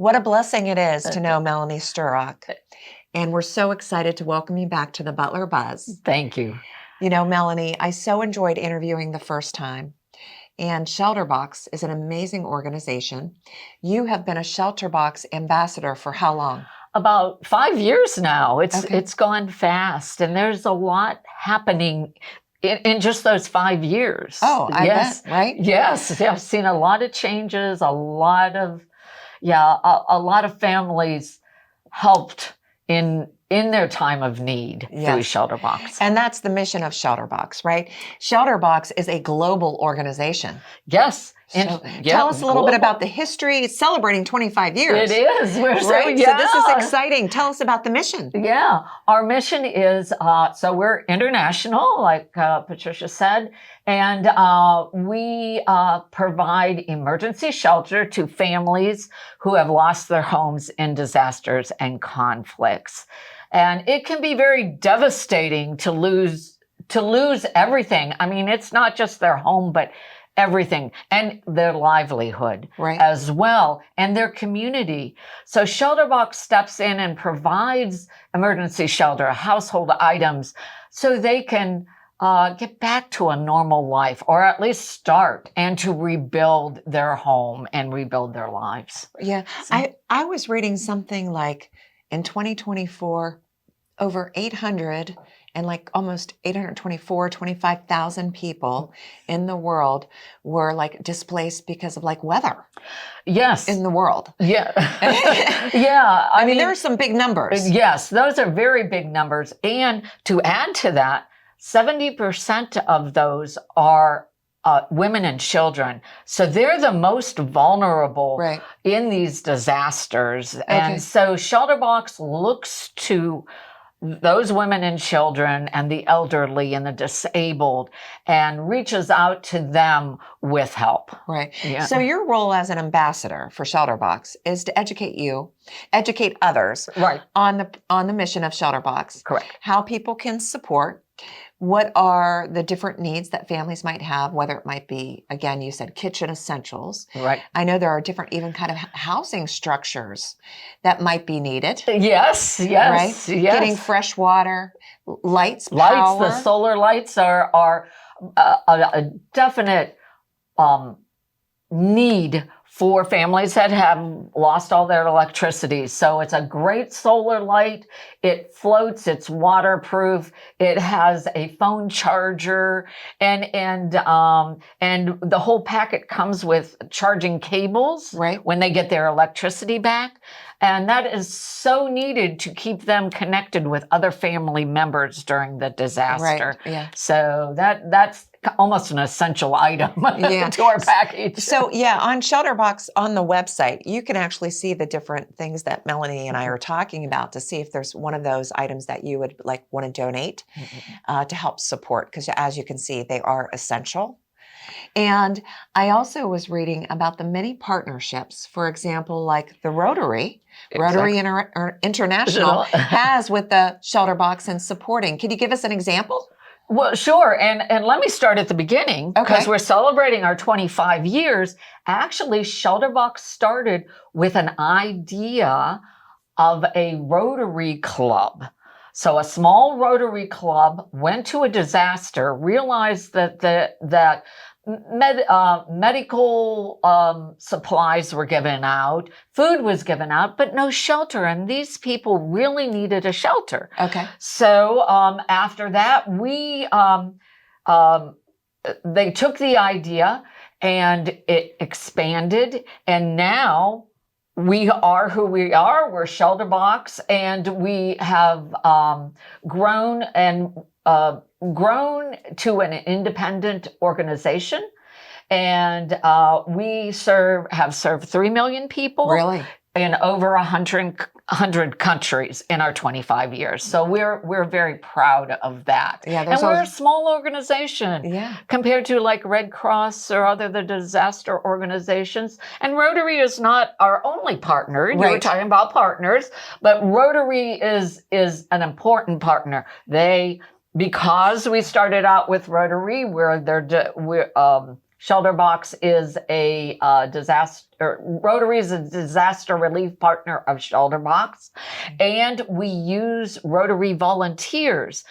What a blessing it is to know Melanie Sturrock. And we're so excited to welcome you back to the Butler Buzz. Thank you. You know, Melanie, I so enjoyed interviewing the first time. And ShelterBox is an amazing organization. You have been a ShelterBox ambassador for how long? About 5 years now. It's gone fast, and there's a lot happening in just those 5 years. Oh, I bet, right? Yes, I've seen a lot of changes, a lot of families helped in their time of need through ShelterBox. And that's the mission of ShelterBox, right? ShelterBox is a global organization. Yes. Tell us a little bit about the history. It's celebrating 25 years. It is. So this is exciting. Tell us about the mission. Yeah. Our mission is, so we're international, like Patricia said, and we provide emergency shelter to families who have lost their homes in disasters and conflicts. And it can be very devastating to lose everything. I mean, it's not just their home, but everything, and their livelihood as well, and their community. So ShelterBox steps in and provides emergency shelter, household items, so they can get back to a normal life, or at least start, and to rebuild their home and rebuild their lives. Yeah, so, I was reading something like in 2024, over 800 and like almost 25,000 people in the world were like displaced because of like weather. Yes. In the world. Yeah. Yeah. I mean, there are some big numbers. Yes, those are very big numbers. And to add to that, 70% of those are women and children. So they're the most vulnerable in these disasters. And so ShelterBox looks to those women and children and the elderly and the disabled and reaches out to them with help. Right. Yeah. So your role as an ambassador for ShelterBox is to educate others on the mission of ShelterBox. Correct. How people can support. What are the different needs that families might have, whether it might be, again, you said kitchen essentials. Right. I know there are different even kind of housing structures that might be needed. Yes, yes, right? Yes. Getting fresh water, lights, power. The solar lights are a definite need for families that have lost all their electricity. So it's a great solar light. It floats, it's waterproof, it has a phone charger, and the whole packet comes with charging cables when they get their electricity back. And that is so needed to keep them connected with other family members during the disaster. Right. Yeah. So that's almost an essential item to our package. So on ShelterBox on the website, you can actually see the different things that Melanie and I are talking about to see if there's one of those items that you would like want to donate to help support, because as you can see, they are essential. And I also was reading about the many partnerships, for example, like the Rotary International has with the ShelterBox and supporting. Can you give us an example? Well, sure. And let me start at the beginning, because we're celebrating our 25 years. Actually, ShelterBox started with an idea of a Rotary Club. So a small Rotary Club went to a disaster, realized that medical supplies were given out, food was given out, but no shelter. And these people really needed a shelter. So after that, they took the idea and it expanded. And now we are who we are. We're ShelterBox, and we have grown to an independent organization, and we have served 3 million people in over 100 countries in our 25 years. So we're very proud of that. And we're a small organization compared to like Red Cross or other disaster organizations. And Rotary is not our only partner. You were talking about partners, but Rotary is an important partner. Because we started out with Rotary, we're ShelterBox is a Rotary is a disaster relief partner of ShelterBox, and we use Rotary volunteers.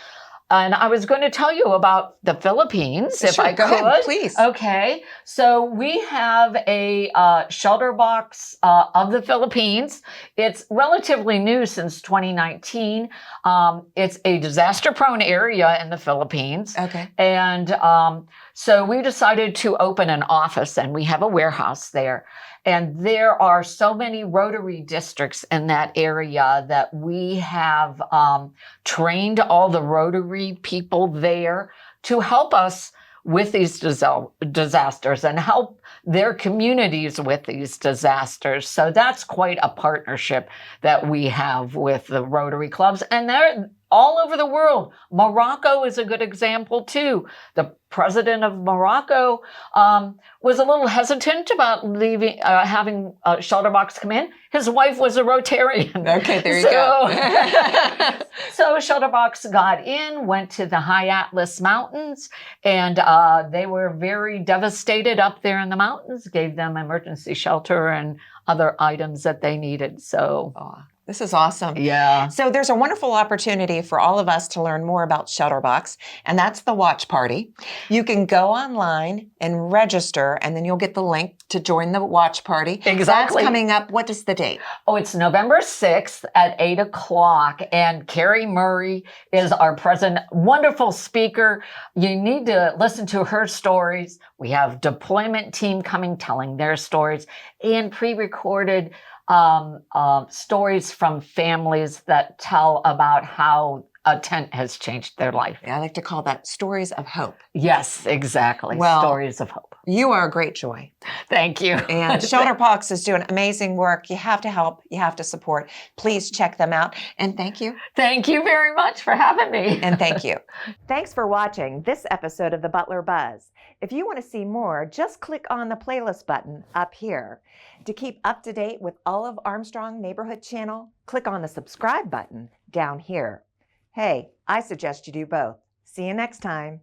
And I was going to tell you about the Philippines, if I could. Go ahead, please. Okay. So we have a ShelterBox of the Philippines. It's relatively new since 2019. It's a disaster-prone area in the Philippines. Okay. And so we decided to open an office, and we have a warehouse there. And there are so many Rotary districts in that area that we have trained all the Rotary people there to help us with these disasters and help their communities with these disasters. So that's quite a partnership that we have with the Rotary clubs. And they're all over the world. Morocco is a good example too. The president of Morocco was a little hesitant about having ShelterBox come in. His wife was a Rotarian. Okay, there you go. So ShelterBox got in, went to the high Atlas Mountains, and they were very devastated up there in the mountains, gave them emergency shelter and other items that they needed. So. This is awesome. Yeah. So there's a wonderful opportunity for all of us to learn more about ShelterBox, and that's the watch party. You can go online and register, and then you'll get the link to join the watch party. Exactly. That's coming up. What is the date? Oh, it's November 6th at 8 o'clock, and Carrie Murray is our president. Wonderful speaker. You need to listen to her stories. We have deployment team coming, telling their stories, and pre-recorded stories from families that tell about how a tent has changed their life. I like to call that stories of hope. Yes, exactly. Well, stories of hope. You are a great joy. Thank you. And ShelterBox is doing amazing work. You have to help. You have to support. Please check them out. And thank you. Thank you very much for having me. And thank you. Thanks for watching this episode of the Butler Buzz. If you want to see more, just click on the playlist button up here. To keep up to date with all of Armstrong Neighborhood Channel, click on the subscribe button down here. Hey, I suggest you do both. See you next time.